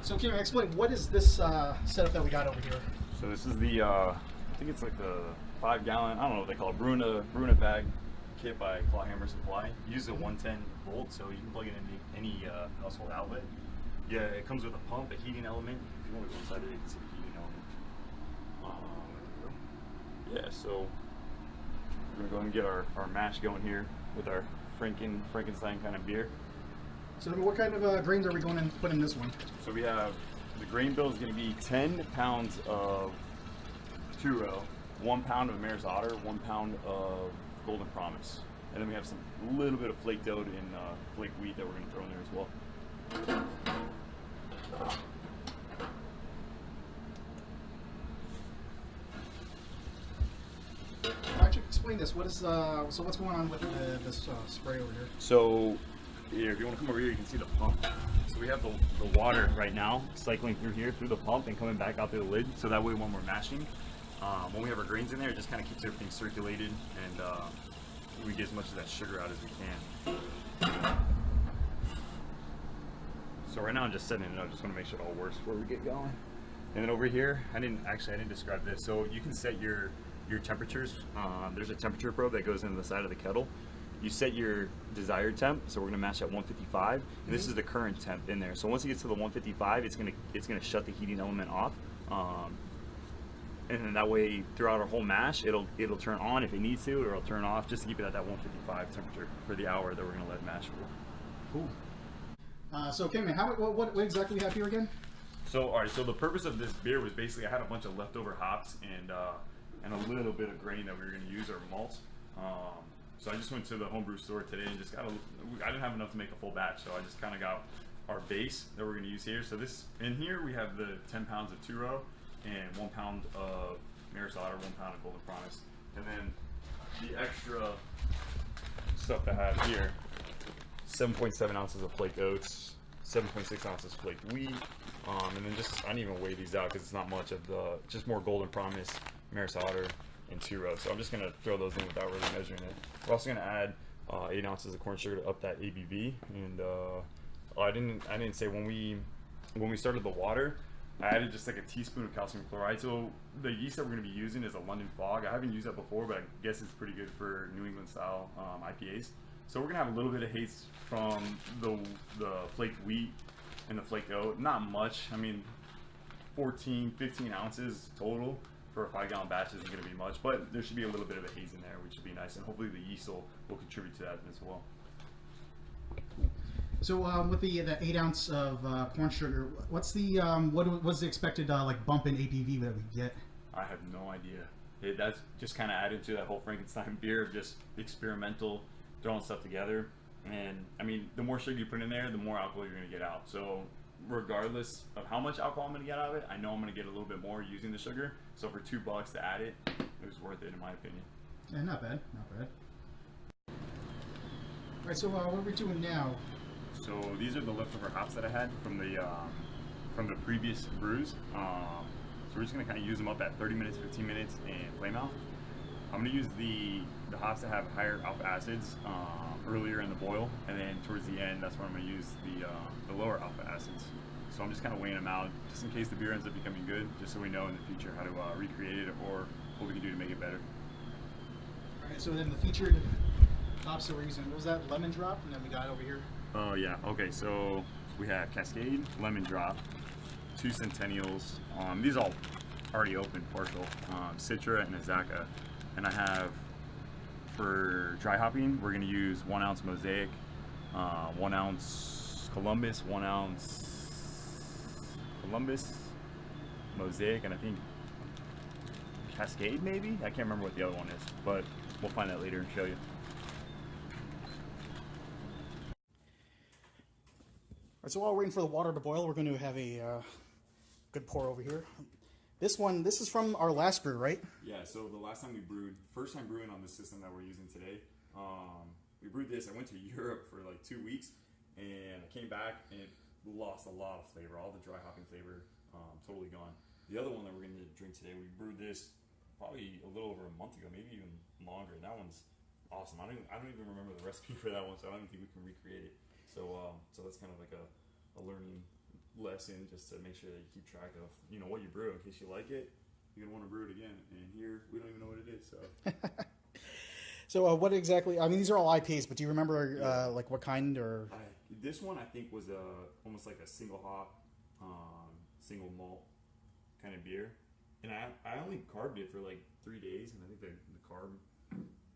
So can you explain, what is this setup that we got over here? So this is the, I think it's like the 5-gallon, I don't know what they call it, Brewing bag kit by Claw Hammer Supply. It uses a 110 volt, so you can plug it into any household outlet. Yeah, it comes with a pump, a heating element. If you want to go inside it, you can see the heating element. Yeah, so we're gonna go ahead and get our mash going here with our Frankenstein kind of beer. So what kind of grains are we going to put in this one? So we have, the grain bill is going to be 10 pounds of two-row, 1 pound of Mare's Otter, 1 pound of Golden Promise. And then we have some little bit of flaked oat and flaked wheat that we're going to throw in there as well. Why don't you explain this? What is so what's going on with this spray over here? So here, if you want to come over here, you can see the pump. So we have the water right now cycling through here, through the pump, and coming back out through the lid. So that way when we're mashing, when we have our grains in there, it just kind of keeps everything circulated, and we get as much of that sugar out as we can. So right now I'm just setting it up, just want to make sure it all works before we get going. And then over here, I didn't describe this. So you can set your temperatures. There's a temperature probe that goes into the side of the kettle. You set your desired temp, so we're gonna mash at 155, and this is the current temp in there. So once it gets to the 155, it's gonna shut the heating element off, and then that way throughout our whole mash, it'll turn on if it needs to, or it'll turn off just to keep it at that 155 temperature for the hour that we're gonna let it mash for. Cool. So okay, man, what exactly we have here again? So all right, so the purpose of this beer was basically I had a bunch of leftover hops and a little bit of grain that we were gonna use, or malt. So I just went to the homebrew store today and just I didn't have enough to make a full batch, so I just kind of got our base that we're going to use here. So this, in here we have the 10 pounds of two-row and 1 pound of Mare's Otter, 1 pound of Golden Promise. And then the extra stuff that I have here, 7.7 ounces of flaked oats, 7.6 ounces flaked wheat, and then just, I didn't even weigh these out because it's not much of just more Golden Promise, Mare's Otter, and two-row. So I'm just going to throw those in without really measuring it. We're also going to add 8 ounces of corn sugar to up that ABV. And I didn't say when we started the water, I added just like a teaspoon of calcium chloride. So the yeast that we're going to be using is a London Fog. I haven't used that before, but I guess it's pretty good for New England style IPAs. So we're going to have a little bit of haze from the flaked wheat and the flaked oat. Not much. I mean, 15 ounces total for a 5-gallon batch isn't going to be much, but there should be a little bit of a haze in there, which should be nice, and hopefully the yeast will contribute to that as well. So with the 8 ounce of corn sugar, what's the what's the expected like bump in ABV that we get? I have no idea. That's just kind of added to that whole Frankenstein beer of just experimental, throwing stuff together. And I mean, the more sugar you put in there, the more alcohol you're going to get out. So regardless of how much alcohol I'm going to get out of it, I know I'm going to get a little bit more using the sugar. So for $2 to add it, it was worth it in my opinion. Yeah, not bad, not bad. All right, so what are we doing now? So these are the leftover hops that I had from the previous brews. So we're just going to kind of use them up at 30 minutes, 15 minutes in flame out. I'm going to use the hops that have higher alpha acids earlier in the boil, and then towards the end, that's when I'm going to use the lower alpha acids. So I'm just kind of weighing them out, just in case the beer ends up becoming good, just so we know in the future how to recreate it or what we can do to make it better. All right, so then the featured hops that we're using, what was that, lemon drop, and then we got over here? Oh yeah, okay, so we have Cascade, Lemon Drop, 2 Centennials, these are all already open, partial, Citra and Azaka. And I have, for dry hopping, we're gonna use 1 ounce Mosaic, 1 ounce Columbus, 1 ounce Columbus, Mosaic, and I think Cascade maybe? I can't remember what the other one is, but we'll find that later and show you. All right, so while we're waiting for the water to boil, we're going to have a good pour over here. This is from our last brew, right? Yeah, so the last time we brewed, first time brewing on this system that we're using today, we brewed this. I went to Europe for like 2 weeks, and I came back and it lost a lot of flavor. All the dry hopping flavor totally gone. The other one that we're going to drink today, we brewed this probably a little over a month ago, maybe even longer. And that one's awesome. I don't even remember the recipe for that one, so I don't even think we can recreate it. So that's kind of like a learning lesson just to make sure that you keep track of, you know, what you brew in case you like it. You're gonna want to brew it again, and here we don't even know what it is. So, So what exactly? I mean, these are all IPAs, but do you remember like what kind or? This one I think was almost like a single hop, single malt kind of beer, and I only carved it for like 3 days, and I think the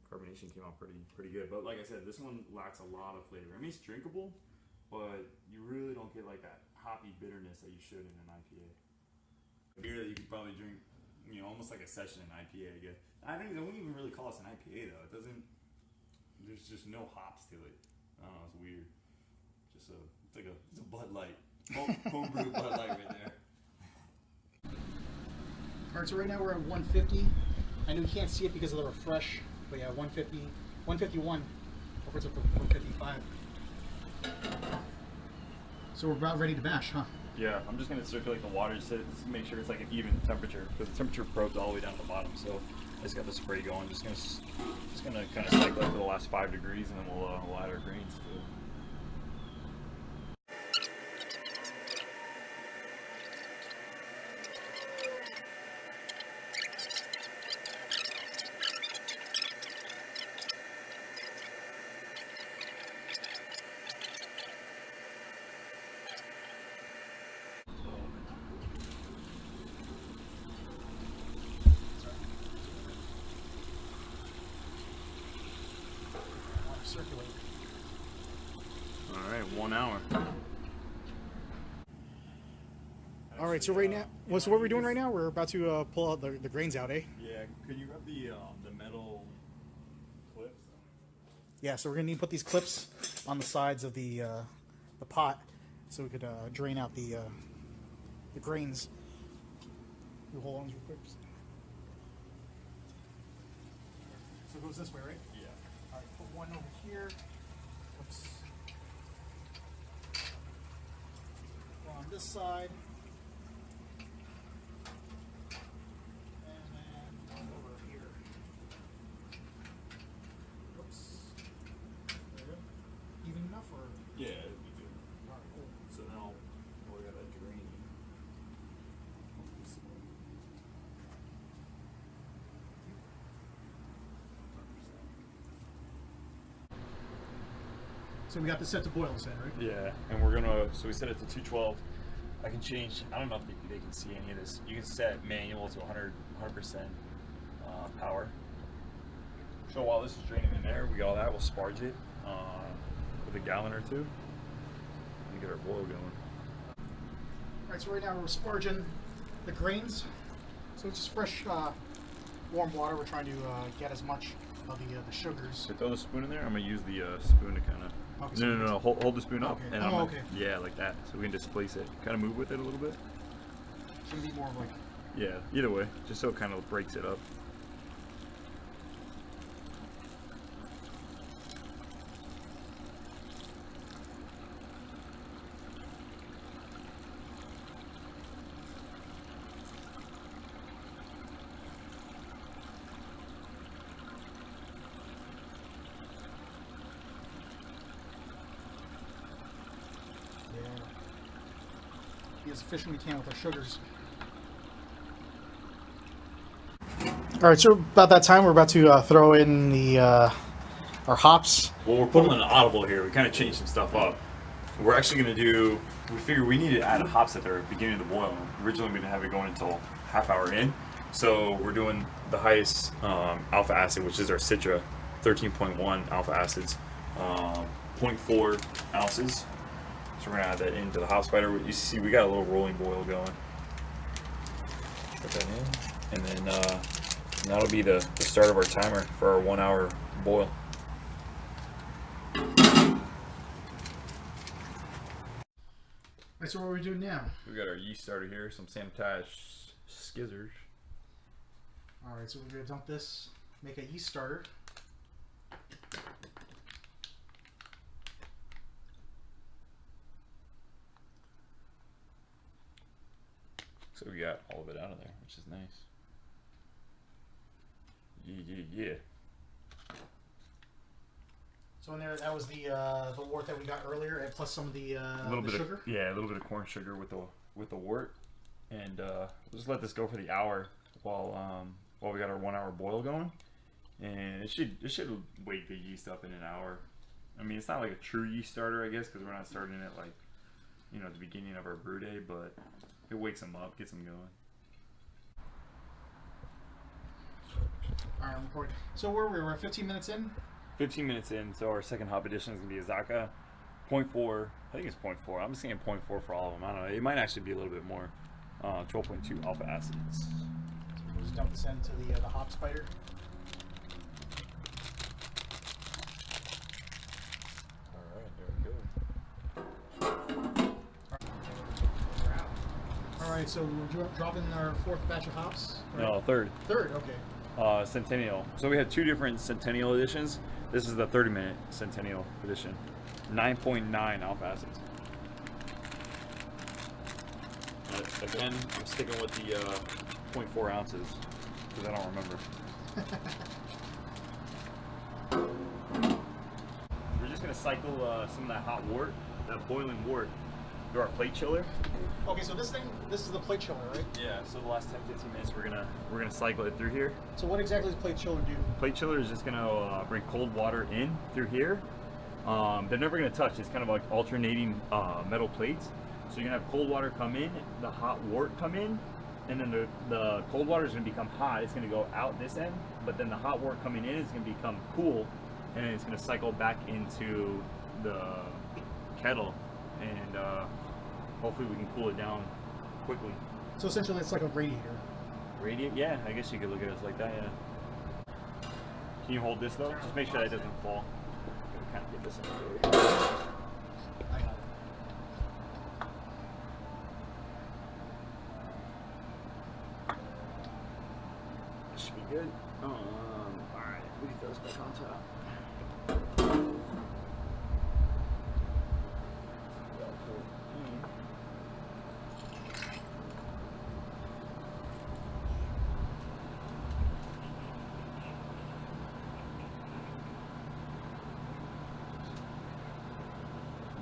carbonation came out pretty good. But like I said, this one lacks a lot of flavor. I mean, it's drinkable, but you really don't get like that hoppy bitterness that you should in an IPA. A beer that you could probably drink, you know, almost like a session in IPA. I guess. I think they wouldn't even really call us an IPA though. It doesn't. There's just no hops to it. I don't know. It's weird. It's a Bud Light. Homebrew Bud Light right there. All right, so right now we're at 150. I know you can't see it because of the refresh, but yeah, 150, 151, upwards of 155. So we're about ready to mash, huh? Yeah, I'm just gonna circulate the water just to make sure it's like an even temperature, because the temperature probes all the way down to the bottom. So I just got the spray going. Just gonna kind of cycle it for the last 5 degrees, and then we'll add our grains to it. Circulate. All right, 1 hour. All right, so right now, so what we're doing right now, we're about to pull out the grains out, eh? Yeah, could you grab the metal clips? Yeah, so we're gonna need to put these clips on the sides of the pot, so we could drain out the grains. You hold on real quick. So it goes this way, right? Yeah. All right, put one over here. Oops. Go on this side. And then one over here. Whoops. There you go. Even enough or? Yeah, it'd be good. All right, cool. So now we got that drain. So we got this set to boil, set, right? Yeah, and we're gonna, so we set it to 212. I can change, I don't know if they can see any of this. You can set manual to 100% power. So while this is draining in there, we got all that, we'll sparge it with a gallon or two and get our boil going. All right, so right now we're sparging the grains. So it's just fresh, warm water. We're trying to get as much of the sugars. So throw the spoon in there. I'm gonna use the spoon to kind of. Okay, so No. Hold the spoon up, okay. and Oh, okay. Yeah, like that, so we can displace it. Kind of move with it a little bit. It's gonna be more like. Yeah, either way, just so it kind of breaks it up. Be as efficient as we can with our sugars. All right, so about that time, we're about to throw in the our hops. Well, we're pulling an audible here. We kind of changed some stuff up. We're actually going to do. We figured we need to add hops at the beginning of the boil. Originally, we didn't have it going until half hour in. So we're doing the highest alpha acid, which is our Citra, 13.1 alpha acids, 0.4 ounces. So we're gonna add that into the hop spider. You see, we got a little rolling boil going. Put that in, and then that'll be the start of our timer for our 1 hour boil. Right, so what are we doing now? We got our yeast starter here, some sanitized skizzers. All right, so we're gonna dump this, make a yeast starter. So we got all of it out of there, which is nice. Yeah. So in there, that was the wort that we got earlier, and plus some of the sugar. A little bit of corn sugar with the wort, and we'll just let this go for the hour while we got our 1 hour boil going, and it should wake the yeast up in an hour. I mean, it's not like a true yeast starter, I guess, because we're not starting it like, you know, at the beginning of our brew day, but it wakes them up, gets them going. All right, I'm recording. So where we're at 15 minutes in. 15 minutes in, so our second hop addition is gonna be a Zaka 0.4. I think it's 0.4. I'm just saying 0.4 for all of them. I don't know. It might actually be a little bit more. 12.2 alpha acids. So we'll just dump this into the hop spider. All right, there we go. All right, so we're dropping our 4th batch of hops. Right? No, third. Third, okay. Centennial. So we had 2 different Centennial editions. This is the 30-minute Centennial edition. 9.9 alpha acids. Again, I'm sticking with the 0.4 ounces because I don't remember. We're just gonna cycle some of that hot wort, that boiling wort, through our plate chiller. Okay, so this is the plate chiller, right? Yeah. So the last 10-15 minutes, we're gonna cycle it through here. So what exactly does plate chiller do? Plate chiller is just gonna bring cold water in through here. They're never gonna touch. It's kind of like alternating metal plates. So you're gonna have cold water come in, the hot wort come in, and then the cold water is gonna become hot. It's gonna go out this end, but then the hot wort coming in is gonna become cool, and it's gonna cycle back into the kettle, and hopefully we can cool it down quickly. So essentially, it's like a radiator. Radiator? Yeah, I guess you could look at it like that. Yeah. Can you hold this though? Just make sure that doesn't fall. Kind of get this in the way. I got it. This should be good. Alright, we can throw this back on top.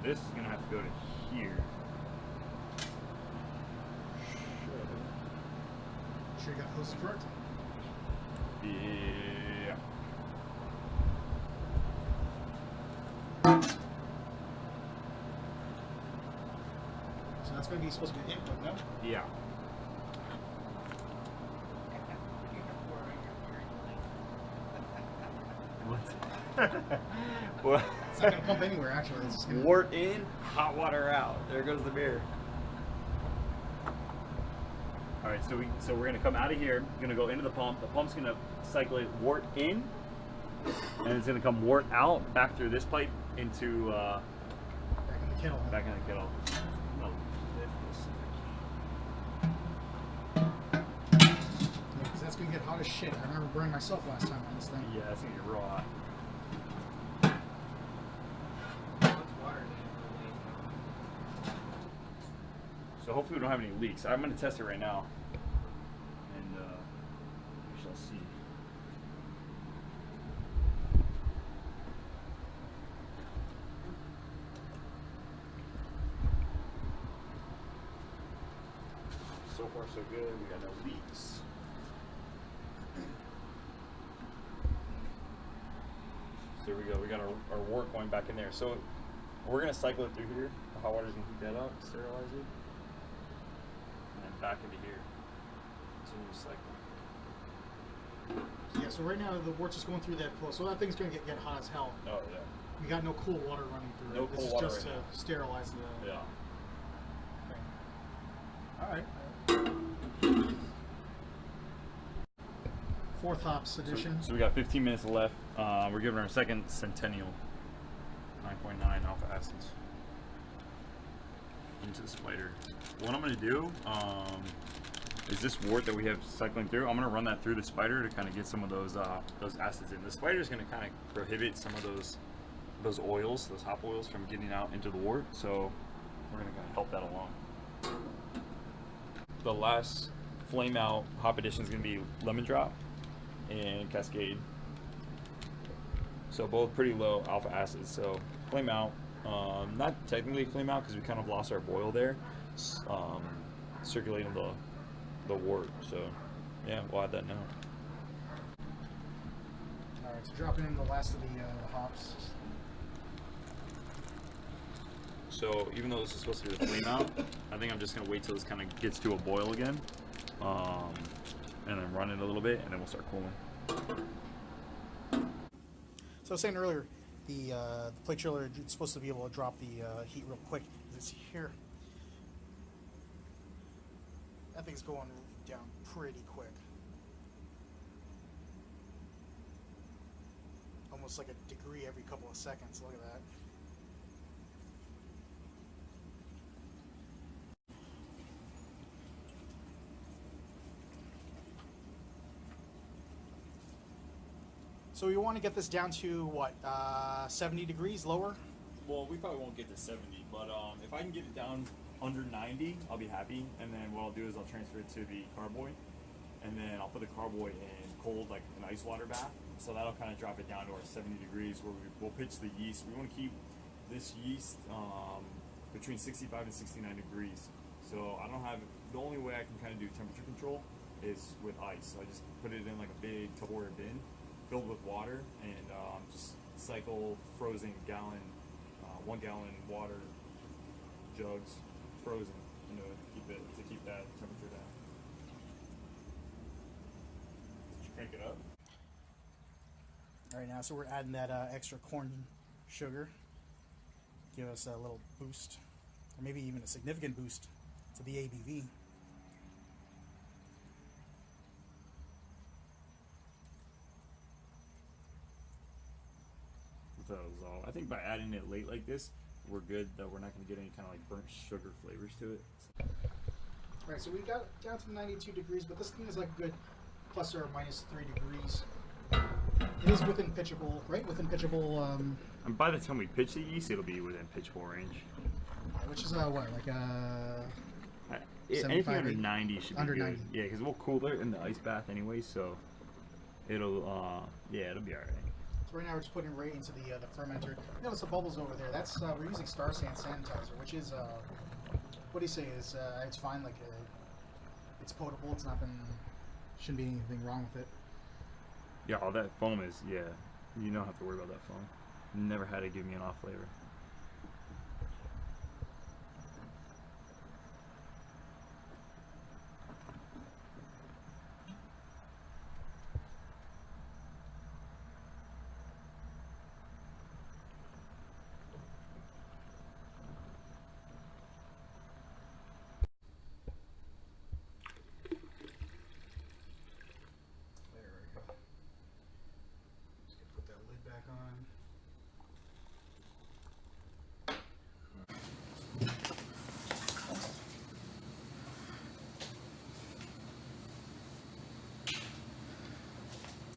This is gonna have to go to here. Sure you got hoses correct? Yeah. So that's going to be supposed to be input, no? Yeah. What? It's not going to pump anywhere, actually. It's just gonna... Wort in, hot water out. There goes the beer. All right, so we're gonna come out of here. We're gonna go into the pump. The pump's gonna cycle it wort in, and it's gonna come wort out back through this pipe into back in the kettle. back in the kettle. Yeah, because that's going to get hot as shit. I remember burning myself last time on this thing. Yeah, it's gonna get real hot. So hopefully we don't have any leaks. I'm gonna test it right now, and we shall see. So far so good, we got no leaks. So here we go, we got our wort going back in there. So we're gonna cycle it through here. The hot water's gonna heat that up, sterilize it. And then back into here. Continue cycle. Yeah, so right now the wort's just going through that flow. So that thing's going to get hot as hell. Oh yeah. We got no cool water running through No it. cool This water is just right to now. sterilize the... Yeah. Okay. Alright. 4th hops edition. So we got 15 minutes left. We're giving our second Centennial. 9.9 alpha acids. Into the spider. What I'm going to do is this wort that we have cycling through, I'm going to run that through the spider to kind of get some of those acids in. The spider is going to kind of prohibit some of those oils, those hop oils, from getting out into the wort. So we're going to kind of help that along. The last flame out hop addition is going to be lemon drop and cascade. So both pretty low alpha acids. So flame out. Not technically flame out because we kind of lost our boil there, circulating the wort. So yeah, we'll add that now. All right, so dropping in the last of the hops. So even though this is supposed to be the flame out, I think I'm just gonna wait till this kind of gets to a boil again, and then run it a little bit, and then we'll start cooling. So I was saying earlier, the plate chiller is supposed to be able to drop the heat real quick. It's here. That thing's going down pretty quick. Almost like a degree every couple of seconds. Look at that. So you want to get this down to what, 70 degrees lower? Well, we probably won't get to 70, but if I can get it down under 90, I'll be happy. And then what I'll do is I'll transfer it to the carboy, and then I'll put the carboy in cold, like an ice water bath. So that'll kind of drop it down to our 70 degrees, where we'll pitch the yeast. We want to keep this yeast between 65 and 69 degrees. So I don't have, the only way I can kind of do temperature control is with ice. So I just put it in like a big Tupperware bin filled with water, and just cycle frozen gallon, 1 gallon water jugs frozen, to keep that temperature down. Did you crank it up? All right, now so we're adding that extra corn sugar. Give us a little boost, or maybe even a significant boost to the ABV. I think by adding it late like this, we're good, that we're not going to get any kind of like burnt sugar flavors to it. All right, so we got down to 92 degrees, but this thing is like a good plus or minus 3 degrees. It is within pitchable, right? Within pitchable. And by the time we pitch the yeast, it'll be within pitchable range. Which is what, like anything under 90 should be under good. 90. Yeah, because we'll cool it in the ice bath anyway, so it'll yeah, it'll be all right. So right now we're just putting it right into the fermenter. You notice the bubbles over there. That's we're using Star Sand sanitizer, which is what do you say is it's fine. Like it's potable. It's not been, shouldn't be anything wrong with it. Yeah, all that foam is, yeah, you don't have to worry about that foam. Never had it give me an off flavor.